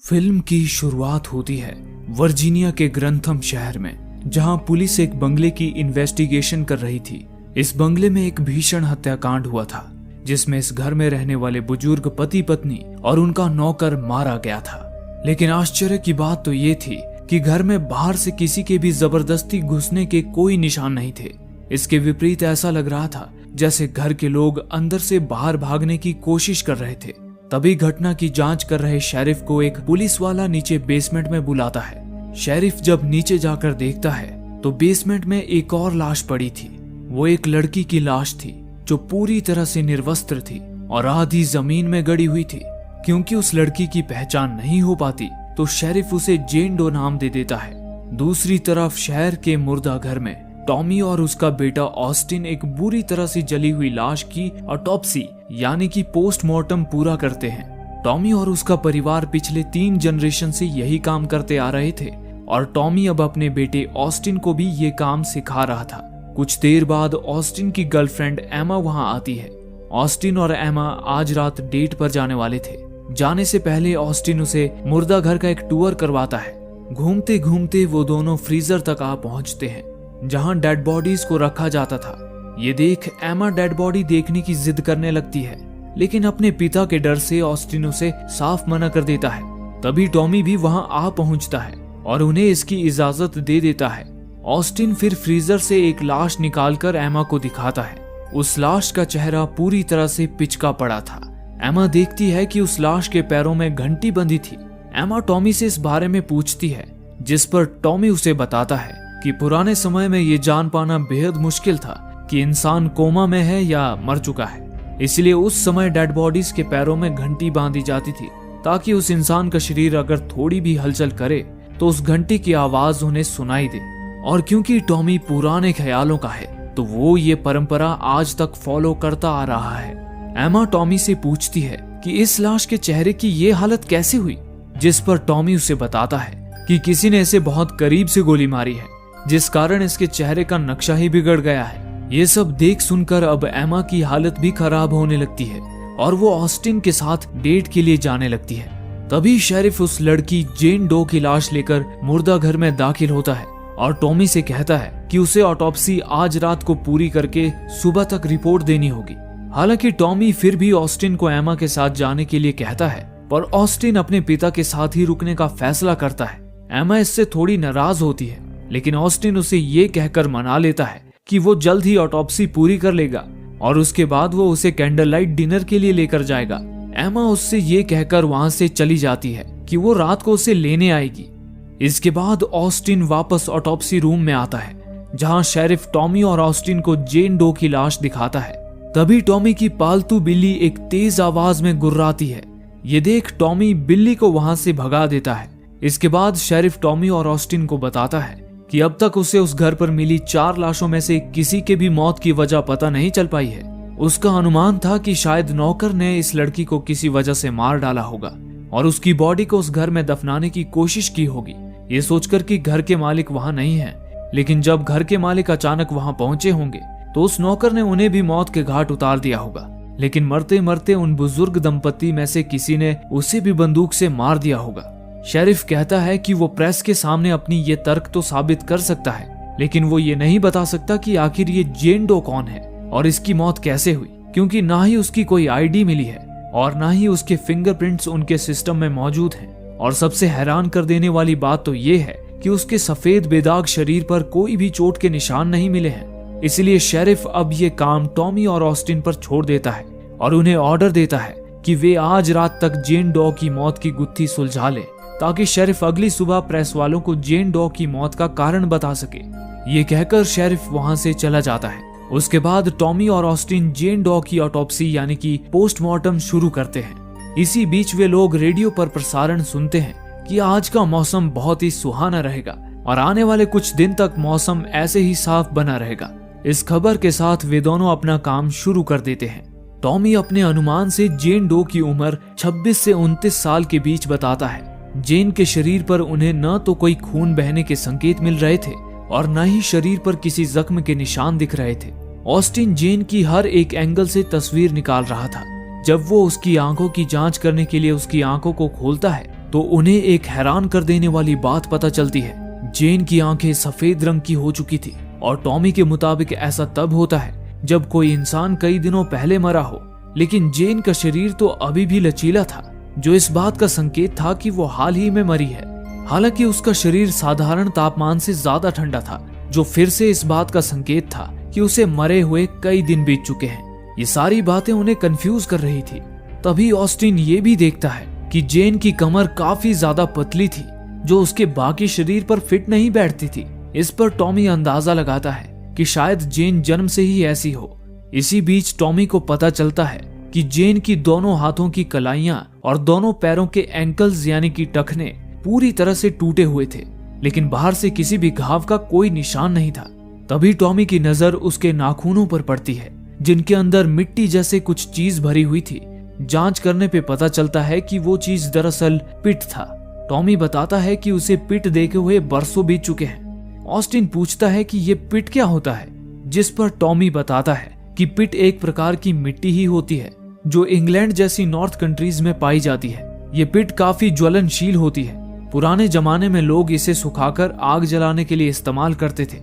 Film की शुरुआत होती है वर्जीनिया के ग्रंथम शहर में, जहां पुलिस एक बंगले की इन्वेस्टिगेशन कर रही थी। इस बंगले में एक भीषण हत्याकांड हुआ था, जिसमें इस घर में रहने वाले बुजुर्ग पति पत्नी और उनका नौकर मारा गया था। लेकिन आश्चर्य की बात तो ये थी कि घर में बाहर से किसी के भी जबरदस्ती घुसने के कोई निशान नहीं थे। इसके विपरीत ऐसा लग रहा था जैसे घर के लोग अंदर से बाहर भागने की कोशिश कर रहे थे। तभी घटना की जांच कर रहे शेरिफ को एक पुलिस वाला नीचे बेसमेंट में बुलाता है। शेरिफ जब नीचे जाकर देखता है तो बेसमेंट में एक और लाश पड़ी थी। वो एक लड़की की लाश थी जो पूरी तरह से निर्वस्त्र थी और आधी जमीन में गड़ी हुई थी। क्योंकि उस लड़की की पहचान नहीं हो पाती तो शेरिफ उसे जेन डो नाम दे देता है। दूसरी तरफ शहर के मुर्दा घर में टॉमी और उसका बेटा ऑस्टिन एक बुरी तरह से जली हुई लाश की ऑटोप्सी यानी कि पोस्टमार्टम पूरा करते हैं। टॉमी और उसका परिवार पिछले 3 जनरेशन से यही काम करते आ रहे थे और टॉमी अब अपने बेटे ऑस्टिन को भी ये काम सिखा रहा था। कुछ देर बाद ऑस्टिन की गर्लफ्रेंड एमा वहां आती है। ऑस्टिन और एमा आज रात डेट पर जाने वाले थे। जाने से पहले ऑस्टिन उसे मुर्दा घर का एक टूर करवाता है। घूमते घूमते वो दोनों फ्रीजर तक आ पहुंचते हैं जहां डेड बॉडीज को रखा जाता था। ये देख एमा डेड बॉडी देखने की जिद करने लगती है, लेकिन अपने पिता के डर से ऑस्टिन उसे साफ मना कर देता है। तभी टॉमी भी वहां आ पहुंचता है और उन्हें इसकी इजाजत दे देता है। ऑस्टिन फिर फ्रीजर से एक लाश निकालकर एमा को दिखाता है। उस लाश का चेहरा पूरी तरह से पिचका पड़ा था। एमा देखती है कि उस लाश के पैरों में घंटी बंधी थी। एमा टॉमी से इस बारे में पूछती है, जिस पर टॉमी उसे बताता है कि पुराने समय में ये जान पाना बेहद मुश्किल था कि इंसान कोमा में है या मर चुका है। इसलिए उस समय डेड बॉडीज के पैरों में घंटी बांधी जाती थी ताकि उस इंसान का शरीर अगर थोड़ी भी हलचल करे तो उस घंटी की आवाज उन्हें सुनाई दे। और क्योंकि टॉमी पुराने ख्यालों का है तो वो ये परंपरा आज तक फॉलो करता आ रहा है। एमा टॉमी से पूछती है कि इस लाश के चेहरे की ये हालत कैसे हुई, जिस पर टॉमी उसे बताता है कि किसी ने इसे बहुत करीब से गोली मारी है, जिस कारण इसके चेहरे का नक्शा ही बिगड़ गया है। ये सब देख सुनकर अब एमा की हालत भी खराब होने लगती है और वो ऑस्टिन के साथ डेट के लिए जाने लगती है। तभी शेरिफ उस लड़की जेन डो की लाश लेकर मुर्दा घर में दाखिल होता है और टॉमी से कहता है कि उसे ऑटोप्सी आज रात को पूरी करके सुबह तक रिपोर्ट देनी होगी। हालांकि टॉमी फिर भी ऑस्टिन को एमा के साथ जाने के लिए कहता है, पर ऑस्टिन अपने पिता के साथ ही रुकने का फैसला करता है। एमा इससे थोड़ी नाराज होती है, लेकिन ऑस्टिन उसे ये कहकर मना लेता है कि वो जल्द ही ऑटोप्सी पूरी कर लेगा और उसके बाद वो उसे कैंडल लाइट डिनर के लिए लेकर जाएगा। एमा उससे ये कहकर वहां से चली जाती है कि वो रात को उसे लेने आएगी। इसके बाद ऑस्टिन वापस ऑटोप्सी रूम में आता है, जहां शेरिफ टॉमी और ऑस्टिन को जेन डो की लाश दिखाता है। तभी टॉमी की पालतू बिल्ली एक तेज आवाज में गुर्राती है। ये देख टॉमी बिल्ली को वहां से भगा देता है। इसके बाद शेरिफ टॉमी और ऑस्टिन को बताता है कि अब तक उसे उस घर पर मिली 4 लाशों में से किसी के भी मौत की वजह पता नहीं चल पाई है। उसका अनुमान था कि शायद नौकर ने इस लड़की को किसी वजह से मार डाला होगा और उसकी बॉडी को उस घर में दफनाने की कोशिश की होगी, ये सोचकर कि घर के मालिक वहां नहीं है। लेकिन जब घर के मालिक अचानक वहां पहुंचे होंगे तो उस नौकर ने उन्हें भी मौत के घाट उतार दिया होगा। लेकिन मरते मरते उन बुजुर्ग दंपति में से किसी ने उसे भी बंदूक से मार दिया होगा। शेरिफ कहता है कि वो प्रेस के सामने अपनी ये तर्क तो साबित कर सकता है, लेकिन वो ये नहीं बता सकता कि आखिर ये जेन डो कौन है और इसकी मौत कैसे हुई, क्योंकि ना ही उसकी कोई आईडी मिली है और ना ही उसके फिंगरप्रिंट्स उनके सिस्टम में मौजूद हैं। और सबसे हैरान कर देने वाली बात तो ये है कि उसके सफेद बेदाग शरीर पर कोई भी चोट के निशान नहीं मिले हैं। इसलिए शेरिफ अब ये काम टॉमी और ऑस्टिन पर छोड़ देता है और उन्हें ऑर्डर देता है कि वे आज रात तक जेन डो की मौत की गुत्थी सुलझा ले, ताकि शेरिफ अगली सुबह प्रेस वालों को जेन डो की मौत का कारण बता सके। ये कहकर शेरिफ वहां से चला जाता है। उसके बाद टॉमी और ऑस्टिन जेन डो की ऑटोप्सी यानी कि पोस्टमार्टम शुरू करते हैं। इसी बीच वे लोग रेडियो पर प्रसारण सुनते हैं कि आज का मौसम बहुत ही सुहाना रहेगा और आने वाले कुछ दिन तक मौसम ऐसे ही साफ बना रहेगा। इस खबर के साथ वे दोनों अपना काम शुरू कर देते हैं। टॉमी अपने अनुमान से जेन डो की उम्र 26 से 29 साल के बीच बताता है। जेन के शरीर पर उन्हें न तो कोई खून बहने के संकेत मिल रहे थे और न ही शरीर पर किसी जख्म के निशान दिख रहे थे। ऑस्टिन जेन की हर एक एंगल से तस्वीर निकाल रहा था। जब वो उसकी आंखों की जांच करने के लिए उसकी आंखों को खोलता है तो उन्हें एक हैरान कर देने वाली बात पता चलती है। जेन की आंखें सफेद रंग की हो चुकी थी और टॉमी के मुताबिक ऐसा तब होता है जब कोई इंसान कई दिनों पहले मरा हो, लेकिन जेन का शरीर तो अभी भी लचीला था, जो इस बात का संकेत था कि वो हाल ही में मरी है। हालांकि उसका शरीर साधारण तापमान से ज्यादा ठंडा था, जो फिर से इस बात का संकेत था कि उसे मरे हुए कई दिन बीत चुके हैं। ये सारी बातें उन्हें कंफ्यूज कर रही थी। तभी ऑस्टिन ये भी देखता है कि जेन की कमर काफी ज्यादा पतली थी, जो उसके बाकी शरीर पर फिट नहीं बैठती थी। इस पर टॉमी अंदाजा लगाता है कि शायद जेन जन्म से ही ऐसी हो। इसी बीच टॉमी को पता चलता है कि जेन की दोनों हाथों की कलाइयां और दोनों पैरों के एंकल्स यानी कि टखने पूरी तरह से टूटे हुए थे, लेकिन बाहर से किसी भी घाव का कोई निशान नहीं था। तभी टॉमी की नजर उसके नाखूनों पर पड़ती है, जिनके अंदर मिट्टी जैसे कुछ चीज भरी हुई थी। जांच करने पे पता चलता है कि वो चीज दरअसल पिट था। टॉमी बताता है कि उसे पिट देखे हुए बरसों बीत चुके हैं। ऑस्टिन पूछता है कि ये पिट क्या होता है, जिस पर टॉमी बताता है कि पिट एक प्रकार की मिट्टी ही होती है जो इंग्लैंड जैसी नॉर्थ कंट्रीज में पाई जाती है। ये पिट काफी ज्वलनशील होती है। पुराने जमाने में लोग इसे सुखाकर आग जलाने के लिए इस्तेमाल करते थे।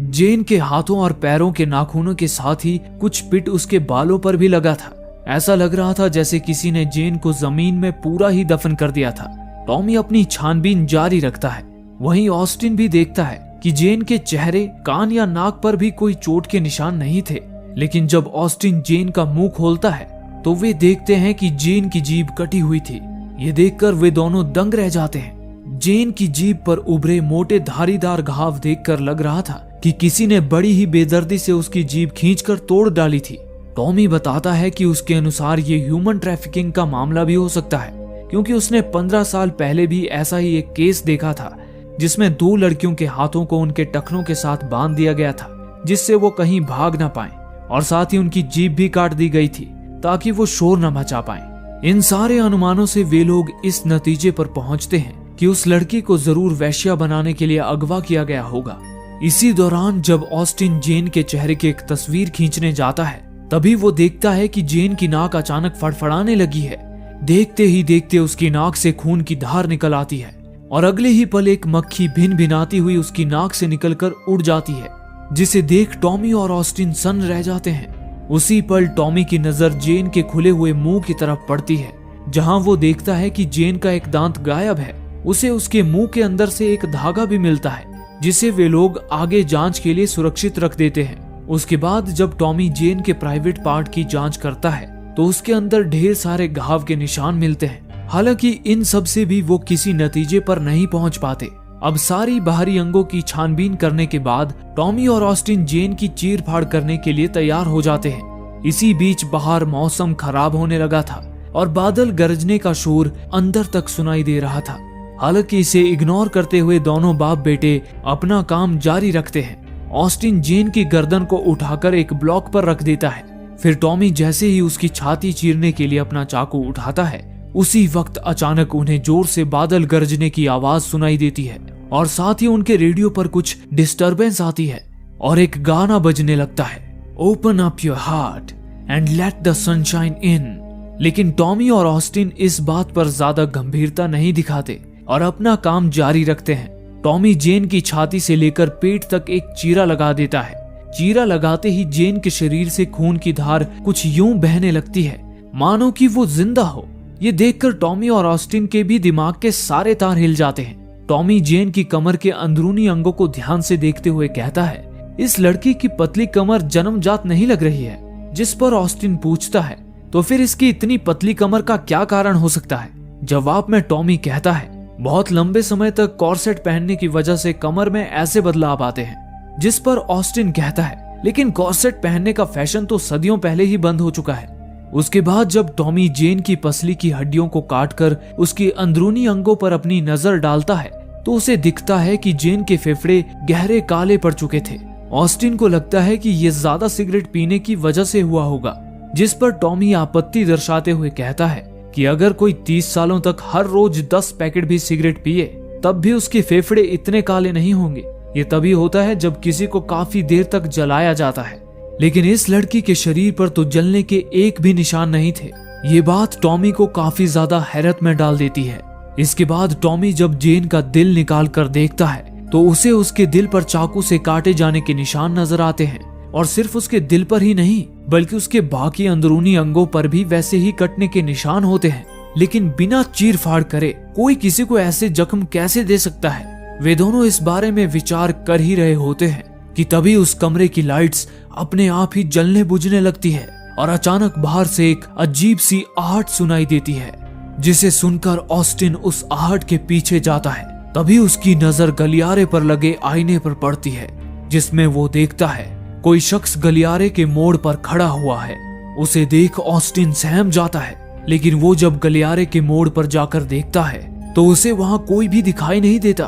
जेन के हाथों और पैरों के नाखूनों के साथ ही कुछ पिट उसके बालों पर भी लगा था। ऐसा लग रहा था जैसे किसी ने जेन को जमीन में पूरा ही दफन कर दिया था। टॉमी अपनी छानबीन जारी रखता है। वहीं ऑस्टिन भी देखता है कि जेन के चेहरे, कान या नाक पर भी कोई चोट के निशान नहीं थे। लेकिन जब ऑस्टिन जेन का मुंह खोलता है तो वे देखते हैं कि जेन की जीभ कटी हुई थी। ये देखकर वे दोनों दंग रह जाते हैं। जेन की जीभ पर उभरे मोटे धारीदार घाव देखकर लग रहा था कि किसी ने बड़ी ही बेदर्दी से उसकी जीभ खींचकर तोड़ डाली थी। टॉमी बताता है कि उसके अनुसार ये ह्यूमन ट्रैफिकिंग का मामला भी हो सकता है, क्योंकि उसने 15 साल पहले भी ऐसा ही एक केस देखा था जिसमें 2 लड़कियों के हाथों को उनके टखनों के साथ बांध दिया गया था, जिससे वो कहीं भाग ना पाएं, और साथ ही उनकी जीभ भी काट दी गई थी ताकि वो शोर न मचा पाएं। इन सारे अनुमानों से वे लोग इस नतीजे पर पहुंचते हैं कि उस लड़की को जरूर वेश्या बनाने के लिए अगवा किया गया होगा। इसी दौरान जब ऑस्टिन जेन के चेहरे की एक तस्वीर खींचने जाता है, तभी वो देखता है कि जेन की नाक अचानक फड़फड़ाने लगी है। देखते ही देखते उसकी नाक से खून की धार निकल आती है और अगले ही पल एक मक्खी भिन भिनाती हुई उसकी नाक से निकलकर उड़ जाती है, जिसे देख टॉमी और ऑस्टिन सन्न रह जाते हैं। उसी पल टॉमी की नजर जेन के खुले हुए मुंह की तरफ पड़ती है, जहां वो देखता है कि जेन का एक दांत गायब है। उसे उसके मुंह के अंदर से एक धागा भी मिलता है, जिसे वे लोग आगे जांच के लिए सुरक्षित रख देते हैं। उसके बाद जब टॉमी जेन के प्राइवेट पार्ट की जांच करता है तो उसके अंदर ढेर सारे घाव के निशान मिलते हैं। हालांकि इन सब से भी वो किसी नतीजे पर नहीं पहुंच पाते। अब सारी बाहरी अंगों की छानबीन करने के बाद टॉमी और ऑस्टिन जेन की चीर फाड़ करने के लिए तैयार हो जाते हैं। इसी बीच बाहर मौसम खराब होने लगा था और बादल गरजने का शोर अंदर तक सुनाई दे रहा था। हालांकि इसे इग्नोर करते हुए दोनों बाप बेटे अपना काम जारी रखते हैं। ऑस्टिन जेन की गर्दन को उठाकर एक ब्लॉक पर रख देता है। फिर टॉमी जैसे ही उसकी छाती चीरने के लिए अपना चाकू उठाता है, उसी वक्त अचानक उन्हें जोर से बादल गरजने की आवाज सुनाई देती है और साथ ही उनके रेडियो पर कुछ डिस्टरबेंस आती है और एक गाना बजने लगता है, open up your heart and let the sunshine इन। लेकिन टॉमी और ऑस्टिन इस बात पर ज्यादा गंभीरता नहीं दिखाते और अपना काम जारी रखते हैं। टॉमी जेन की छाती से लेकर पेट तक एक चीरा लगा देता है। चीरा लगाते ही जेन के शरीर से खून की धार कुछ यूं बहने लगती है मानो कि वो जिंदा हो। ये देखकर टॉमी और ऑस्टिन के भी दिमाग के सारे तार हिल जाते हैं। टॉमी जेन की कमर के अंदरूनी अंगों को ध्यान से देखते हुए कहता है, इस लड़की की पतली कमर जन्मजात नहीं लग रही है। जिस पर ऑस्टिन पूछता है, तो फिर इसकी इतनी पतली कमर का क्या कारण हो सकता है? जवाब में टॉमी कहता है, बहुत लंबे समय तक कॉर्सेट पहनने की वजह से कमर में ऐसे बदलाव आते हैं। जिस पर ऑस्टिन कहता है, लेकिन कॉर्सेट पहनने का फैशन तो सदियों पहले ही बंद हो चुका है। उसके बाद जब टॉमी जेन की पसली की हड्डियों को काटकर उसके अंदरूनी अंगों पर अपनी नजर डालता है, तो उसे दिखता है कि जेन के फेफड़े गहरे काले पड़ चुके थे। ऑस्टिन को लगता है कि ये ज्यादा सिगरेट पीने की वजह से हुआ होगा। जिस पर टॉमी आपत्ति दर्शाते हुए कहता है कि अगर कोई 30 सालों तक हर रोज 10 पैकेट भी सिगरेट पिए, तब भी उसके फेफड़े इतने काले नहीं होंगे। ये तभी होता है जब किसी को काफी देर तक जलाया जाता है। लेकिन इस लड़की के शरीर पर तो जलने के एक भी निशान नहीं थे। ये बात टॉमी को काफी ज्यादा हैरत में डाल देती है। इसके बाद टॉमी जब जेन का दिल निकाल कर देखता है तो उसे उसके दिल पर चाकू से काटे जाने के निशान नजर आते हैं, और सिर्फ उसके दिल पर ही नहीं बल्कि उसके बाकी अंदरूनी अंगों पर भी वैसे ही कटने के निशान होते हैं। लेकिन बिना चीर फाड़ करे कोई किसी को ऐसे जख्म कैसे दे सकता है? वे दोनों इस बारे में विचार कर ही रहे होते हैं कि तभी उस कमरे की लाइट्स अपने आप ही जलने बुझने लगती है और अचानक बाहर से एक अजीब सी आहट सुनाई देती है, जिसे सुनकर ऑस्टिन उस आहट के पीछे जाता है। तभी उसकी नजर गलियारे पर लगे आईने पर पड़ती है, जिसमें वो देखता है कोई शख्स गलियारे के मोड़ पर खड़ा हुआ है। उसे देख ऑस्टिन सहम जाता है, लेकिन वो जब गलियारे के मोड़ पर जाकर देखता है तो उसे वहां कोई भी दिखाई नहीं देता।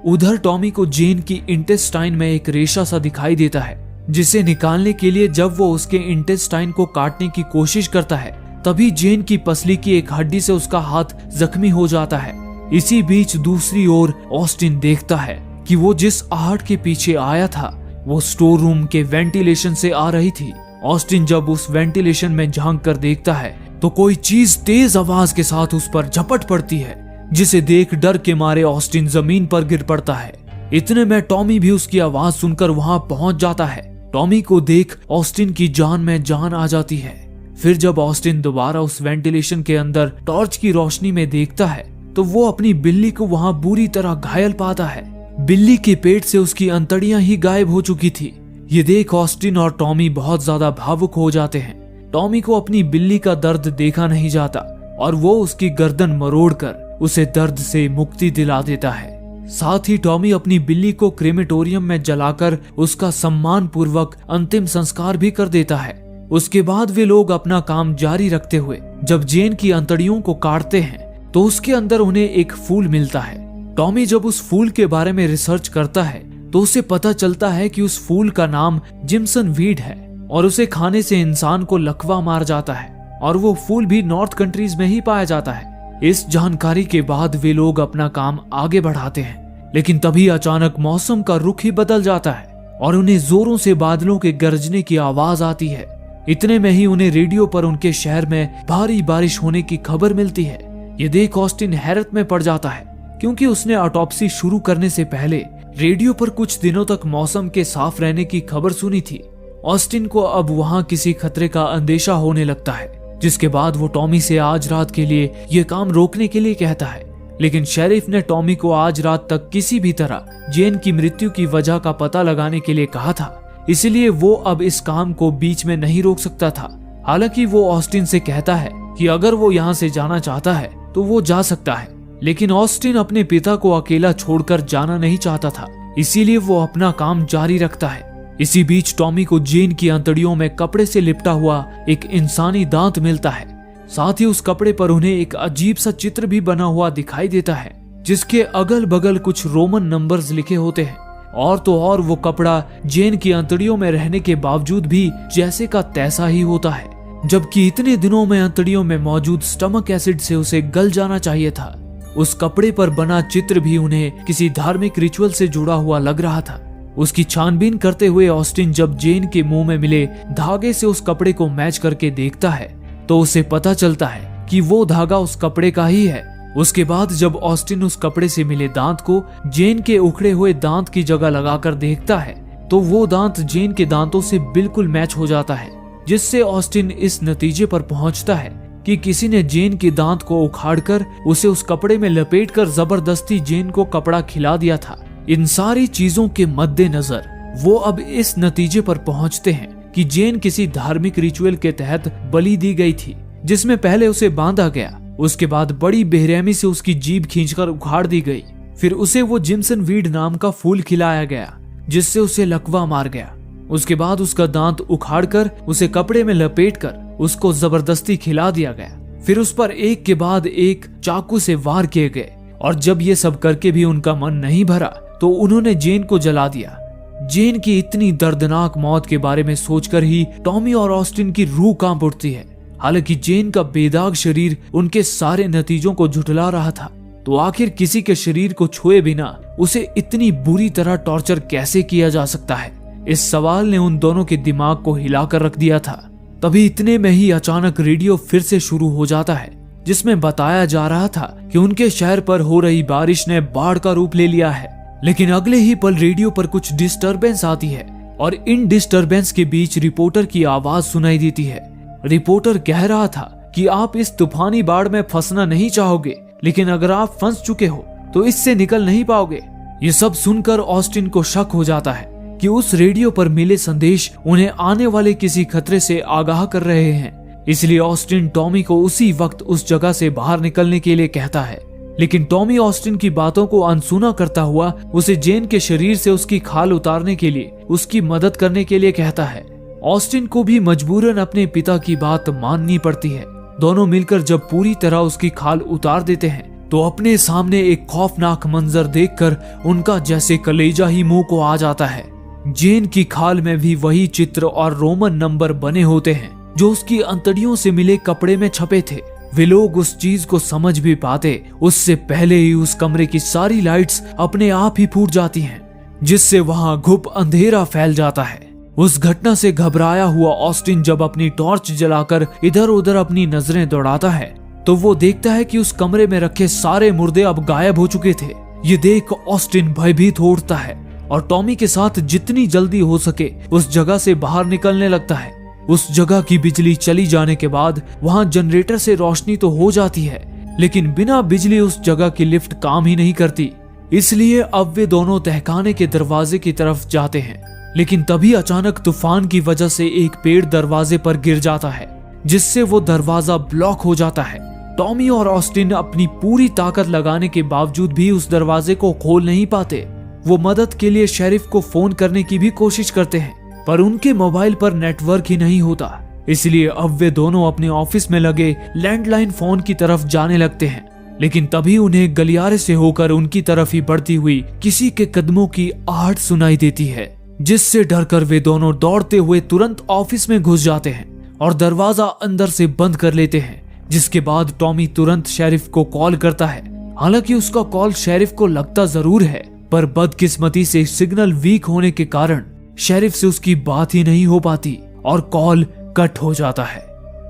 उधर टॉमी को जेन की इंटेस्टाइन में एक रेशा सा दिखाई देता है, जिसे निकालने के लिए जब वो उसके इंटेस्टाइन को काटने की कोशिश करता है तभी जेन की पसली की एक हड्डी से उसका हाथ जख्मी हो जाता है। इसी बीच दूसरी ओर ऑस्टिन देखता है कि वो जिस आहट के पीछे आया था वो स्टोर रूम के वेंटिलेशन से आ रही थी। ऑस्टिन जब उस वेंटिलेशन में झांक कर देखता है तो कोई चीज तेज आवाज के साथ उस पर झपट पड़ती है, जिसे देख डर के मारे ऑस्टिन जमीन पर गिर पड़ता है। इतने में टॉमी भी उसकी आवाज सुनकर वहां पहुंच जाता है। टॉमी को देख ऑस्टिन की जान में जान आ जाती है। फिर जब ऑस्टिन दोबारा उस वेंटिलेशन के अंदर टॉर्च की रोशनी में देखता है तो वो अपनी बिल्ली को वहां बुरी तरह घायल पाता है। बिल्ली के पेट से उसकी अंतड़ियां ही गायब हो चुकी थी। ये देख ऑस्टिन और टॉमी बहुत ज्यादा भावुक हो जाते हैं। टॉमी को अपनी बिल्ली का दर्द देखा नहीं जाता और वो उसकी गर्दन मरोड़कर उसे दर्द से मुक्ति दिला देता है। साथ ही टॉमी अपनी बिल्ली को क्रेमेटोरियम में जलाकर उसका सम्मान पूर्वक अंतिम संस्कार भी कर देता है। उसके बाद वे लोग अपना काम जारी रखते हुए जब जेन की अंतड़ियों को काटते हैं तो उसके अंदर उन्हें एक फूल मिलता है। टॉमी जब उस फूल के बारे में रिसर्च करता है तो उसे पता चलता है कि उस फूल का नाम जिम्सन वीड है और उसे खाने से इंसान को लकवा मार जाता है और वो फूल भी नॉर्थ कंट्रीज में ही पाया जाता है। इस जानकारी के बाद वे लोग अपना काम आगे बढ़ाते हैं, लेकिन तभी अचानक मौसम का रुख ही बदल जाता है और उन्हें जोरों से बादलों के गरजने की आवाज आती है। इतने में ही उन्हें रेडियो पर उनके शहर में भारी बारिश होने की खबर मिलती है। ये देख ऑस्टिन हैरत में पड़ जाता है, क्योंकि उसने ऑटोप्सी शुरू करने से पहले रेडियो पर कुछ दिनों तक मौसम के साफ रहने की खबर सुनी थी। ऑस्टिन को अब वहां किसी खतरे का अंदेशा होने लगता है, जिसके बाद वो टॉमी से आज रात के लिए ये काम रोकने के लिए कहता है। लेकिन शेरिफ ने टॉमी को आज रात तक किसी भी तरह जेन की मृत्यु की वजह का पता लगाने के लिए कहा था, इसलिए वो अब इस काम को बीच में नहीं रोक सकता था। हालांकि वो ऑस्टिन से कहता है कि अगर वो यहाँ से जाना चाहता है तो वो जा सकता है, लेकिन ऑस्टिन अपने पिता को अकेला छोड़कर जाना नहीं चाहता था, इसीलिए वो अपना काम जारी रखता है। इसी बीच टॉमी को जेन की अंतड़ियों में कपड़े से लिपटा हुआ एक इंसानी दांत मिलता है। साथ ही उस कपड़े पर उन्हें एक अजीब सा चित्र भी बना हुआ दिखाई देता है, जिसके अगल बगल कुछ रोमन नंबर्स लिखे होते हैं। और तो और वो कपड़ा जेन की अंतड़ियों में रहने के बावजूद भी जैसे का तैसा ही होता है, जबकि इतने दिनों में अंतड़ियों में मौजूद स्टमक एसिड से उसे गल जाना चाहिए था। उस कपड़े पर बना चित्र भी उन्हें किसी धार्मिक रिचुअल से जुड़ा हुआ लग रहा था। उसकी छानबीन करते हुए ऑस्टिन जब जेन के मुंह में मिले धागे से उस कपड़े को मैच करके देखता है तो उसे पता चलता है कि वो धागा उस कपड़े का ही है। उसके बाद जब ऑस्टिन उस कपड़े से मिले दांत को जेन के उखड़े हुए दांत की जगह लगाकर देखता है तो वो दांत जेन के दांतों से बिल्कुल मैच हो जाता है, जिससे ऑस्टिन इस नतीजे पर पहुंचता है कि किसी ने जेन के दांत को उखाड़कर उसे उस कपड़े में लपेटकर जबरदस्ती जेन को कपड़ा खिला दिया था। इन सारी चीजों के मद्देनजर वो अब इस नतीजे पर पहुंचते हैं कि जेन किसी धार्मिक रिचुअल के तहत बलि दी गई थी, जिसमें पहले उसे बांधा गया, उसके बाद बड़ी बेरहमी से उसकी जीभ खींचकर उखाड़ दी गई, फिर उसे वो जिम्सन वीड नाम का फूल खिलाया गया जिससे उसे लकवा मार गया। उसके बाद उसका दांत उखाड़कर उसे कपड़े में लपेटकर उसको जबरदस्ती खिला दिया गया। फिर उस पर एक के बाद एक चाकू से वार किए गए और जब ये सब करके भी उनका मन नहीं भरा तो उन्होंने जेन को जला दिया। जेन की इतनी दर्दनाक मौत के बारे में सोचकर ही टॉमी और ऑस्टिन की रूह कांप उठती है। हालांकि जेन का बेदाग शरीर उनके सारे नतीजों को झुठला रहा था, तो आखिर किसी के शरीर को छुए बिना उसे इतनी बुरी तरह टॉर्चर कैसे किया जा सकता है? इस सवाल ने उन दोनों के दिमाग को हिलाकर रख दिया था। तभी इतने में ही अचानक रेडियो फिर से शुरू हो जाता है, जिसमें बताया जा रहा था कि उनके शहर पर हो रही बारिश ने बाढ़ का रूप ले लिया है। लेकिन अगले ही पल रेडियो पर कुछ डिस्टरबेंस आती है और इन डिस्टरबेंस के बीच रिपोर्टर की आवाज सुनाई देती है। रिपोर्टर कह रहा था कि आप इस तूफानी बाढ़ में फंसना नहीं चाहोगे, लेकिन अगर आप फंस चुके हो तो इससे निकल नहीं पाओगे। ये सब सुनकर ऑस्टिन को शक हो जाता है कि उस रेडियो पर मिले संदेश उन्हें आने वाले किसी खतरे से आगाह कर रहे हैं। इसलिए ऑस्टिन टॉमी को उसी वक्त उस जगह से बाहर निकलने के लिए कहता है। लेकिन टॉमी ऑस्टिन की बातों को अनसुना करता हुआ उसे जेन के शरीर से उसकी खाल उतारने के लिए उसकी मदद करने के लिए कहता है। ऑस्टिन को भी मजबूरन अपने पिता की बात माननी पड़ती है। दोनों मिलकर जब पूरी तरह उसकी खाल उतार देते हैं तो अपने सामने एक खौफनाक मंजर देखकर उनका जैसे कलेजा ही मुंह को आ जाता है। जेन की खाल में भी वही चित्र और रोमन नंबर बने होते हैं जो उसकी अंतड़ियों से मिले कपड़े में छपे थे। वे लोग उस चीज को समझ भी पाते उससे पहले ही उस कमरे की सारी लाइट्स अपने आप ही फूट जाती हैं, जिससे वहां घुप अंधेरा फैल जाता है। उस घटना से घबराया हुआ ऑस्टिन जब अपनी टॉर्च जलाकर इधर उधर अपनी नजरें दौड़ाता है तो वो देखता है कि उस कमरे में रखे सारे मुर्दे अब गायब हो चुके थे। ये देख ऑस्टिन भयभीत हो उठता है और टॉमी के साथ जितनी जल्दी हो सके उस जगह से बाहर निकलने लगता है। उस जगह की बिजली चली जाने के बाद वहां जनरेटर से रोशनी तो हो जाती है, लेकिन बिना बिजली उस जगह की लिफ्ट काम ही नहीं करती। इसलिए अब वे दोनों तहखाने के दरवाजे की तरफ जाते हैं। लेकिन तभी अचानक तूफान की वजह से एक पेड़ दरवाजे पर गिर जाता है, जिससे वो दरवाजा ब्लॉक हो जाता है। टॉमी और ऑस्टिन अपनी पूरी ताकत लगाने के बावजूद भी उस दरवाजे को खोल नहीं पाते। वो मदद के लिए शेरिफ को फोन करने की भी कोशिश करते हैं, पर उनके मोबाइल पर नेटवर्क ही नहीं होता। इसलिए अब वे दोनों अपने ऑफिस में लगे लैंडलाइन फोन की तरफ जाने लगते हैं। लेकिन तभी उन्हें गलियारे से होकर उनकी तरफ ही बढ़ती हुई किसी के कदमों की आहट सुनाई देती है, जिससे डरकर वे दोनों दौड़ते हुए तुरंत ऑफिस में घुस जाते हैं और दरवाजा अंदर से बंद कर लेते हैं। जिसके बाद टॉमी तुरंत शेरिफ को कॉल करता है। हालांकि उसका कॉल शेरिफ को लगता जरूर है, पर बदकिस्मती से सिग्नल वीक होने के कारण शेरिफ से उसकी बात ही नहीं हो पाती और कॉल कट हो जाता है।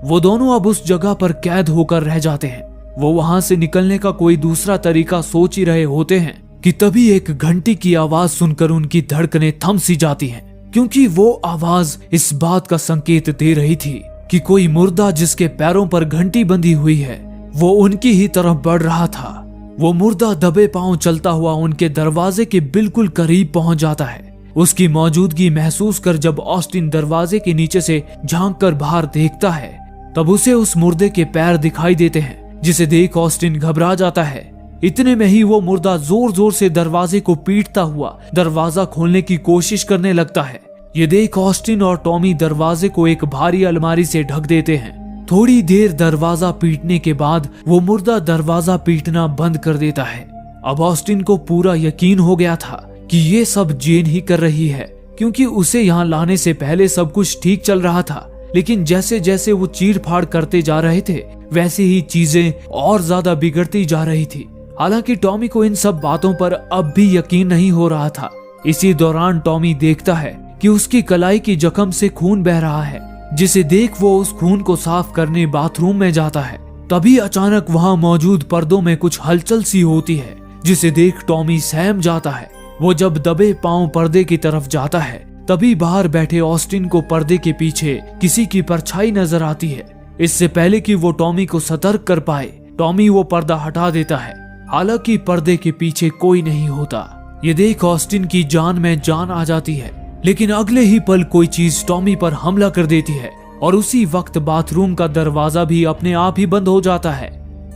वो दोनों अब उस जगह पर कैद होकर रह जाते हैं। वो वहां से निकलने का कोई दूसरा तरीका सोच ही रहे होते हैं कि तभी एक घंटी की आवाज सुनकर उनकी धड़कनें थम सी जाती हैं, क्योंकि वो आवाज इस बात का संकेत दे रही थी कि कोई मुर्दा जिसके पैरों पर घंटी बंधी हुई है वो उनकी ही तरफ बढ़ रहा था। वो मुर्दा दबे पांव चलता हुआ उनके दरवाजे के बिल्कुल करीब पहुंच जाता है। उसकी मौजूदगी महसूस कर जब ऑस्टिन दरवाजे के नीचे से झांक कर बाहर देखता है तब उसे उस मुर्दे के पैर दिखाई देते हैं, जिसे देख ऑस्टिन घबरा जाता है। इतने में ही वो मुर्दा जोर जोर से दरवाजे को पीटता हुआ दरवाजा खोलने की कोशिश करने लगता है। ये देख ऑस्टिन और टॉमी दरवाजे को एक भारी अलमारी से ढक देते हैं। थोड़ी देर दरवाजा पीटने के बाद वो मुर्दा दरवाजा पीटना बंद कर देता है। अब ऑस्टिन को पूरा यकीन हो गया था कि ये सब जेन ही कर रही है, क्योंकि उसे यहाँ लाने से पहले सब कुछ ठीक चल रहा था। लेकिन जैसे जैसे वो चीर फाड़ करते जा रहे थे वैसे ही चीजें और ज्यादा बिगड़ती जा रही थी। हालांकि टॉमी को इन सब बातों पर अब भी यकीन नहीं हो रहा था। इसी दौरान टॉमी देखता है कि उसकी कलाई की जख्म से खून बह रहा है, जिसे देख वो उस खून को साफ करने बाथरूम में जाता है। तभी अचानक वहां मौजूद पर्दों में कुछ हलचल सी होती है, जिसे देख टॉमी सहम जाता है। वो जब दबे पांव पर्दे की तरफ जाता है तभी बाहर बैठे ऑस्टिन को पर्दे के पीछे किसी की परछाई नजर आती है। इससे पहले कि वो टॉमी को सतर्क कर पाए, टॉमी वो पर्दा हटा देता है। हालांकि पर्दे के पीछे कोई नहीं होता। ये देख ऑस्टिन की जान में जान आ जाती है, लेकिन अगले ही पल कोई चीज टॉमी पर हमला कर देती है और उसी वक्त बाथरूम का दरवाजा भी अपने आप ही बंद हो जाता है।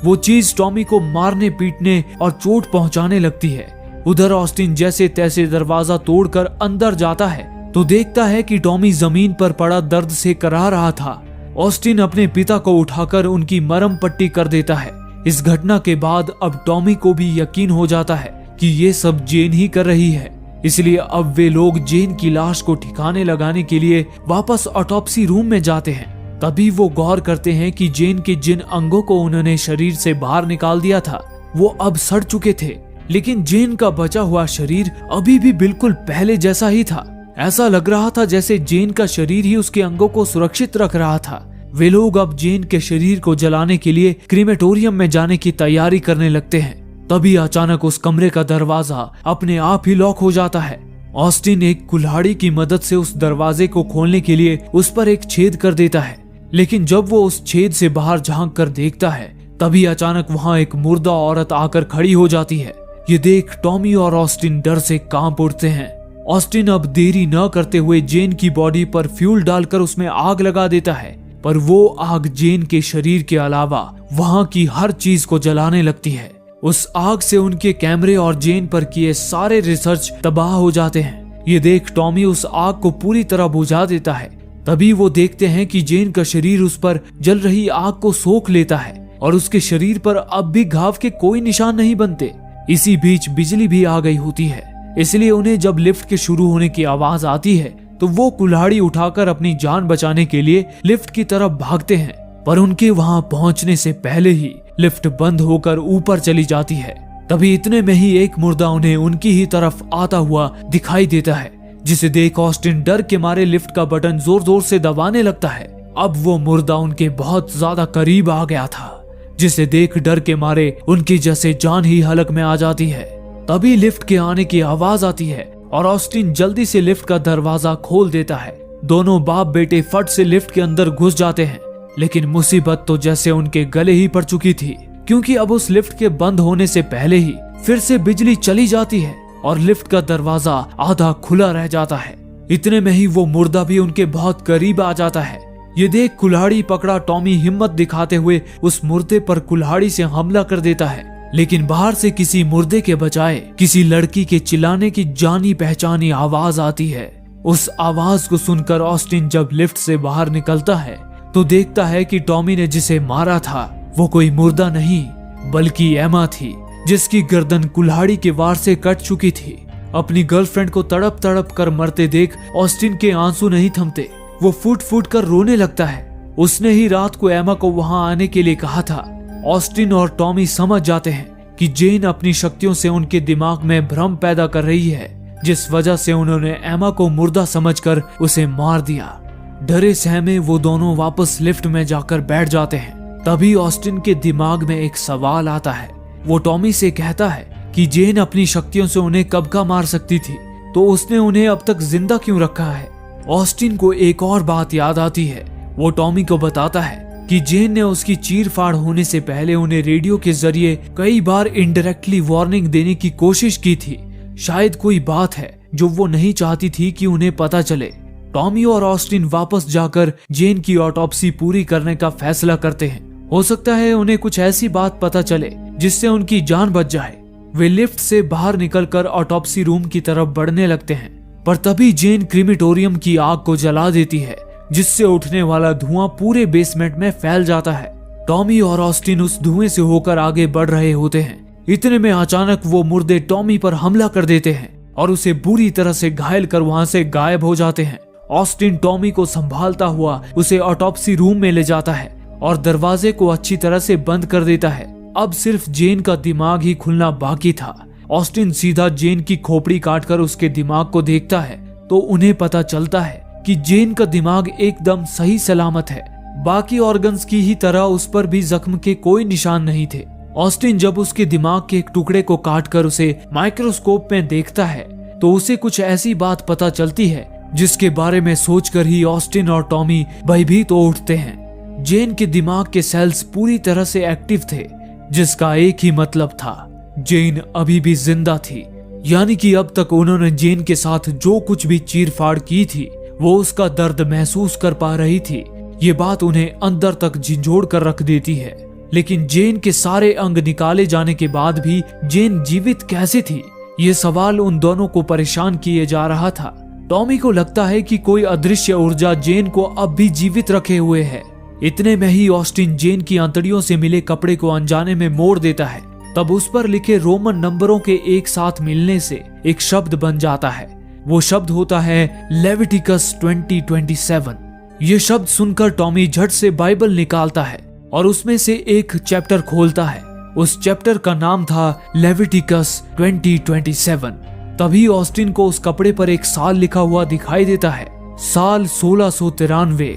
वो चीज टॉमी को मारने पीटने और चोट पहुंचाने लगती है। उधर ऑस्टिन जैसे तैसे दरवाजा तोड़कर अंदर जाता है तो देखता है कि टॉमी जमीन पर पड़ा दर्द से कराह रहा था। ऑस्टिन अपने पिता को उठाकर उनकी मरहम पट्टी कर देता है। इस घटना के बाद अब टॉमी को भी यकीन हो जाता है कि ये सब जेन ही कर रही है। इसलिए अब वे लोग जेन की लाश को ठिकाने लगाने के लिए वापस ऑटोप्सी रूम में जाते हैं। तभी वो गौर करते हैं कि जेन के जिन अंगों को उन्होंने शरीर से बाहर निकाल दिया था वो अब सड़ चुके थे, लेकिन जेन का बचा हुआ शरीर अभी भी बिल्कुल पहले जैसा ही था। ऐसा लग रहा था जैसे जेन का शरीर ही उसके अंगों को सुरक्षित रख रहा था। वे लोग अब जेन के शरीर को जलाने के लिए क्रीमेटोरियम में जाने की तैयारी करने लगते हैं। तभी अचानक उस कमरे का दरवाजा अपने आप ही लॉक हो जाता है। ऑस्टिन एक कुल्हाड़ी की मदद से उस दरवाजे को खोलने के लिए उस पर एक छेद कर देता है, लेकिन जब वो उस छेद से बाहर झांक कर देखता है तभी अचानक वहां एक मुर्दा औरत आकर खड़ी हो जाती है। ये देख टॉमी और ऑस्टिन डर से कांप उठते हैं। ऑस्टिन अब देरी न करते हुए जेन की बॉडी पर फ्यूल डालकर उसमें आग लगा देता है, पर वो आग जेन के शरीर के अलावा वहां की हर चीज को जलाने लगती है। उस आग से उनके कैमरे और जेन पर किए सारे रिसर्च तबाह हो जाते हैं। ये देख टॉमी उस आग को पूरी तरह बुझा देता है। तभी वो देखते हैं कि जेन का शरीर उस पर जल रही आग को सोख लेता है और उसके शरीर पर अब भी घाव के कोई निशान नहीं बनते। इसी बीच बिजली भी आ गई होती है, इसलिए उन्हें जब लिफ्ट के शुरू होने की आवाज आती है तो वो कुल्हाड़ी उठाकर अपनी जान बचाने के लिए लिफ्ट की तरफ भागते हैं, पर उनके वहां पहुंचने से पहले ही लिफ्ट बंद होकर ऊपर चली जाती है। तभी इतने में ही एक मुर्दा उन्हें उनकी ही तरफ आता हुआ दिखाई देता है, जिसे देख ऑस्टिन डर के मारे लिफ्ट का बटन जोर जोर से दबाने लगता है। अब वो मुर्दा उनके बहुत ज्यादा करीब आ गया था, जिसे देख डर के मारे उनकी जैसे जान ही हलक में आ जाती है। तभी लिफ्ट के आने की आवाज आती है और ऑस्टिन जल्दी से लिफ्ट का दरवाजा खोल देता है। दोनों बाप बेटे फट से लिफ्ट के अंदर घुस जाते हैं, लेकिन मुसीबत तो जैसे उनके गले ही पड़ चुकी थी, क्योंकि अब उस लिफ्ट के बंद होने से पहले ही फिर से बिजली चली जाती है और लिफ्ट का दरवाजा आधा खुला रह जाता है। इतने में ही वो मुर्दा भी उनके बहुत करीब आ जाता है। ये देख कुल्हाड़ी पकड़ा टॉमी हिम्मत दिखाते हुए उस मुर्दे पर कुल्हाड़ी से हमला कर देता है, लेकिन बाहर से किसी मुर्दे के बजाय किसी लड़की के चिल्लाने की जानी पहचानी आवाज आती है। उस आवाज को सुनकर ऑस्टिन जब लिफ्ट से बाहर निकलता है तो देखता है कि टॉमी ने जिसे मारा था वो कोई मुर्दा नहीं बल्कि एमा थी, जिसकी गर्दन कुल्हाड़ी के वार से कट चुकी थी। अपनी गर्लफ्रेंड को तड़प तड़प कर मरते देख ऑस्टिन के आंसू नहीं थमते। वो फूट फूट कर रोने लगता है। उसने ही रात को एमा को वहां आने के लिए कहा था। ऑस्टिन और टॉमी समझ जाते हैं कि जेन अपनी शक्तियों से उनके दिमाग में भ्रम पैदा कर रही है, जिस वजह से उन्होंने एमा को मुर्दा समझकर उसे मार दिया। डरे सहमे वो दोनों वापस लिफ्ट में जाकर बैठ जाते हैं। तभी ऑस्टिन के दिमाग में एक सवाल आता है। वो टॉमी से कहता है कि जेन अपनी शक्तियों से उन्हें कब का मार सकती थी, तो उसने उन्हें अब तक जिंदा क्यों रखा है। ऑस्टिन को एक और बात याद आती है। वो टॉमी को बताता है कि जेन ने उसकी चीर फाड़ होने से पहले उन्हें रेडियो के जरिए कई बार इनडायरेक्टली वार्निंग देने की कोशिश की थी। शायद कोई बात है जो वो नहीं चाहती थी कि उन्हें पता चले। टॉमी और ऑस्टिन वापस जाकर जेन की ऑटोप्सी पूरी करने का फैसला करते हैं। हो सकता है उन्हें कुछ ऐसी बात पता चले जिससे उनकी जान बच जाए। वे लिफ्ट से बाहर निकलकर ऑटोप्सी रूम की तरफ बढ़ने लगते हैं, पर तभी जेन क्रीमेटोरियम की आग को जला देती है, जिससे उठने वाला धुआं पूरे बेसमेंट में फैल जाता है। टॉमी और ऑस्टिन उस धुएं से होकर आगे बढ़ रहे होते हैं। इतने में अचानक वो मुर्दे टॉमी पर हमला कर देते हैं और उसे बुरी तरह से घायल कर वहां से गायब हो जाते हैं। ऑस्टिन टॉमी को संभालता हुआ उसे ऑटोप्सी रूम में ले जाता है और दरवाजे को अच्छी तरह से बंद कर देता है। अब सिर्फ जेन का दिमाग ही खुलना बाकी था। ऑस्टिन सीधा जेन की खोपड़ी काटकर उसके दिमाग को देखता है तो उन्हें पता चलता है कि जेन का दिमाग एकदम सही सलामत है। बाकी ऑर्गन्स की ही तरह उस पर भी जख्म के कोई निशान नहीं थे। ऑस्टिन जब उसके दिमाग के एक टुकड़े को काटकर उसे माइक्रोस्कोप में देखता है तो उसे कुछ ऐसी बात पता चलती है जिसके बारे में सोचकर ही ऑस्टिन और टॉमी भयभीत हो उठते हैं। जेन के दिमाग के सेल्स पूरी तरह से एक्टिव थे, जिसका एक ही मतलब था, जेन अभी भी जिंदा थी। यानी कि अब तक उन्होंने जेन के साथ जो कुछ भी चीरफाड़ की थी वो उसका दर्द महसूस कर पा रही थी। ये बात उन्हें अंदर तक झिंझोड़ कर रख देती है। लेकिन जेन के सारे अंग निकाले जाने के बाद भी जेन जीवित कैसे थी, ये सवाल उन दोनों को परेशान किए जा रहा था। टॉमी को लगता है कि कोई अदृश्य ऊर्जा जेन को अब भी जीवित रखे हुए है। इतने में ही ऑस्टिन जेन की आंतड़ियों से मिले कपड़े को अनजाने में मोड़ देता है। तब उस पर लिखे रोमन नंबरों के एक साथ मिलने से एक शब्द बन जाता है। वो शब्द होता है लेविटिकस 20:27। ये शब्द सुनकर टॉमी झट से बाइबल निकालता है और उसमें से एक चैप्टर खोलता है। उस चैप्टर का नाम था लेविटिकस 20:27। तभी ऑस्टिन को उस कपड़े पर एक साल लिखा हुआ दिखाई देता है, साल 1693।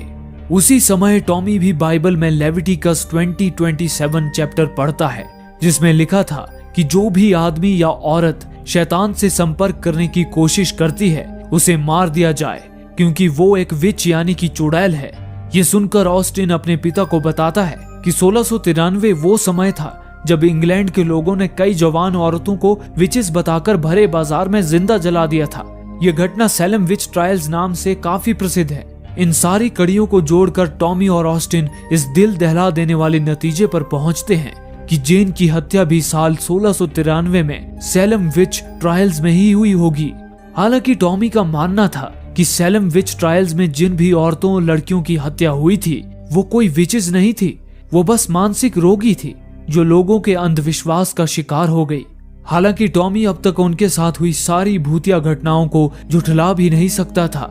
उसी समय टॉमी भी बाइबल में लेविटिकस 20:27 चैप्टर पढ़ता है, जिसमें लिखा था कि जो भी आदमी या औरत शैतान से संपर्क करने की कोशिश करती है उसे मार दिया जाए, क्योंकि वो एक विच यानी कि चुड़ैल है। ये सुनकर ऑस्टिन अपने पिता को बताता है कि 1693 वो समय था जब इंग्लैंड के लोगों ने कई जवान औरतों को विचेस बताकर भरे बाजार में जिंदा जला दिया था। यह घटना सैलम विच ट्रायल्स नाम से काफी प्रसिद्ध है। इन सारी कड़ियों को जोड़कर टॉमी और ऑस्टिन इस दिल दहला देने वाले नतीजे पर पहुंचते हैं कि जेन की हत्या भी साल 1693 में सैलम विच ट्रायल्स में ही हुई होगी। हालांकि टॉमी का मानना था कि सैलम विच ट्रायल्स में जिन भी औरतों और लड़कियों की हत्या हुई थी वो कोई विचेस नहीं थी, वो बस मानसिक रोगी थी जो लोगों के अंधविश्वास का शिकार हो गई। हालांकि टॉमी अब तक उनके साथ हुई सारी भूतिया घटनाओं को झुठला भी नहीं सकता था।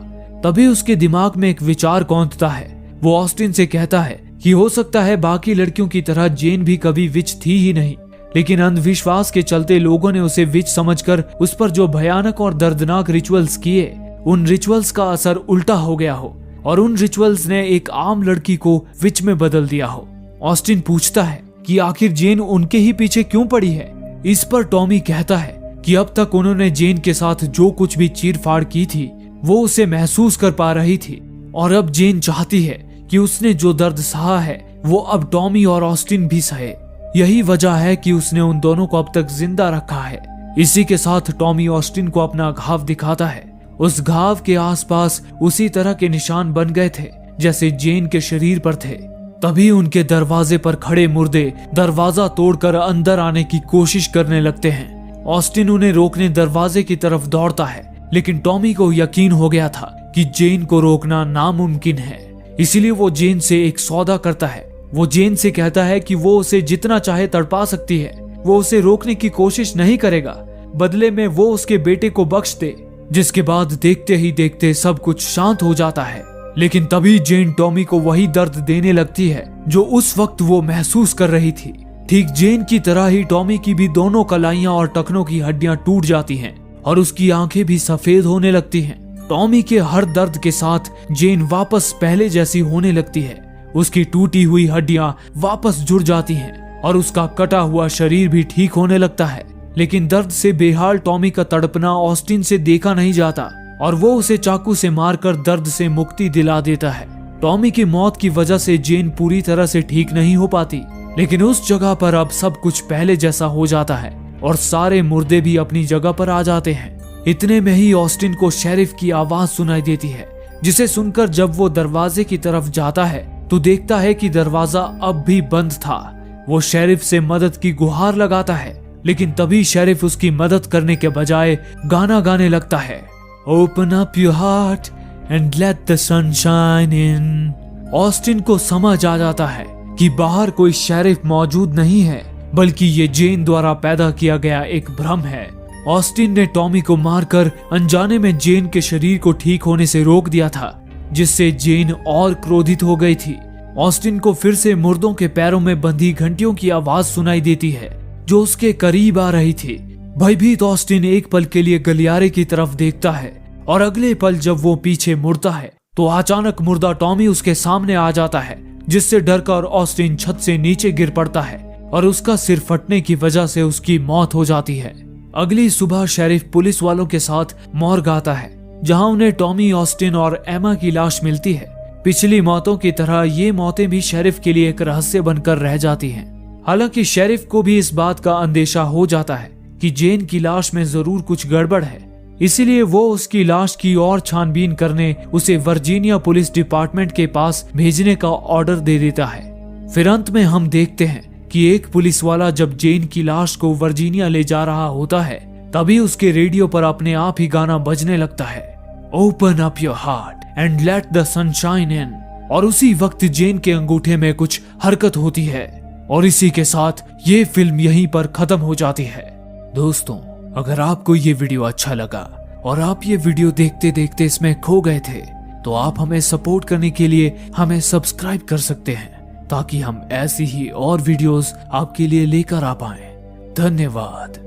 तभी उसके दिमाग में एक विचार कौंधता है। वो ऑस्टिन से कहता है कि हो सकता है बाकी लड़कियों की तरह जेन भी कभी विच थी ही नहीं, लेकिन अंधविश्वास के चलते लोगों ने उसे विच समझकर उस पर जो भयानक और दर्दनाक रिचुअल्स किए, उन रिचुअल्स का असर उल्टा हो गया हो और उन रिचुअल्स ने एक आम लड़की को विच में बदल दिया हो। ऑस्टिन पूछता है कि आखिर जेन उनके ही पीछे क्यों पड़ी है। इस पर टॉमी कहता है कि अब तक उन्होंने जेन के साथ जो कुछ भी चीरफाड़ की थी वो उसे महसूस कर पा रही थी, और अब जेन चाहती है कि उसने जो दर्द सहा है वो अब टॉमी और ऑस्टिन भी सहे। यही वजह है कि उसने उन दोनों को अब तक जिंदा रखा है। इसी के साथ टॉमी ऑस्टिन को अपना घाव दिखाता है। उस घाव के आसपास उसी तरह के निशान बन गए थे जैसे जेन के शरीर पर थे। तभी उनके दरवाजे पर खड़े मुर्दे दरवाजा तोड़कर अंदर आने की कोशिश करने लगते हैं। ऑस्टिन उन्हें रोकने दरवाजे की तरफ दौड़ता है, लेकिन टॉमी को यकीन हो गया था कि जेन को रोकना नामुमकिन है। इसीलिए वो जेन से एक सौदा करता है। वो जेन से कहता है कि वो उसे जितना चाहे तड़पा सकती है, वो उसे रोकने की कोशिश नहीं करेगा, बदले में वो उसके बेटे को बख्श दे। जिसके बाद देखते ही देखते सब कुछ शांत हो जाता है। लेकिन तभी जेन टॉमी को वही दर्द देने लगती है जो उस वक्त वो महसूस कर रही थी। ठीक जेन की तरह ही टॉमी की भी दोनों कलाइयां और टखनों की हड्डियां टूट जाती हैं और उसकी आंखें भी सफेद होने लगती हैं। टॉमी के हर दर्द के साथ जेन वापस पहले जैसी होने लगती है। उसकी टूटी हुई हड्डियां वापस जुड़ जाती हैं और उसका कटा हुआ शरीर भी ठीक होने लगता है। लेकिन दर्द से बेहाल टॉमी का तड़पना ऑस्टिन से देखा नहीं जाता और वो उसे चाकू से मारकर दर्द से मुक्ति दिला देता है। टॉमी की मौत की वजह से जेन पूरी तरह से ठीक नहीं हो पाती, लेकिन उस जगह पर अब सब कुछ पहले जैसा हो जाता है और सारे मुर्दे भी अपनी जगह पर आ जाते हैं। इतने में ही ऑस्टिन को शेरिफ की आवाज सुनाई देती है, जिसे सुनकर जब वो दरवाजे की तरफ जाता है तो देखता है कि दरवाजा अब भी बंद था। वो शेरिफ से मदद की गुहार लगाता है, लेकिन तभी शेरिफ उसकी मदद करने के बजाय गाना गाने लगता है, Open up your heart and let the sunshine in। Austin को समझ आ जाता है कि बाहर कोई शेरिफ मौजूद नहीं है, बल्कि ये जेन द्वारा पैदा किया गया एक भ्रम है। ऑस्टिन ने टॉमी को मारकर अनजाने में जेन के शरीर को ठीक होने से रोक दिया था, जिससे जेन और क्रोधित हो गई थी। ऑस्टिन को फिर से मुर्दों के पैरों में बंधी घंटियों की आवाज सुनाई देती है जो उसके करीब आ रही थी। भयभीत ऑस्टिन एक पल के लिए गलियारे की तरफ देखता है और अगले पल जब वो पीछे मुड़ता है तो अचानक मुर्दा टॉमी उसके सामने आ जाता है, जिससे डरकर ऑस्टिन छत से नीचे गिर पड़ता है और उसका सिर फटने की वजह से उसकी मौत हो जाती है। अगली सुबह शेरिफ पुलिस वालों के साथ मॉर्ग आता है, जहां उन्हें टॉमी, ऑस्टिन और एमा की लाश मिलती है। पिछली मौतों की तरह ये मौतें भी शेरिफ के लिए एक रहस्य बनकर रह जाती हैं। हालांकि शेरिफ को भी इस बात का अंदेशा हो जाता है कि जेन की लाश में जरूर कुछ गड़बड़ है, इसीलिए वो उसकी लाश की और छानबीन करने उसे वर्जीनिया पुलिस डिपार्टमेंट के पास भेजने का ऑर्डर दे देता है। फिर अंत में हम देखते हैं कि एक पुलिस वाला जब जेन की लाश को वर्जीनिया ले जा रहा होता है, तभी उसके रेडियो पर अपने आप ही गाना बजने लगता है, open up your heart and let the sunshine इन। और उसी वक्त जेन के अंगूठे में कुछ हरकत होती है और इसी के साथ ये फिल्म यहीं पर खत्म हो जाती है। दोस्तों, अगर आपको ये वीडियो अच्छा लगा और आप ये वीडियो देखते देखते इसमें खो गए थे, तो आप हमें सपोर्ट करने के लिए हमें सब्सक्राइब कर सकते हैं, ताकि हम ऐसी ही और वीडियोस आपके लिए लेकर आ पाएं। धन्यवाद।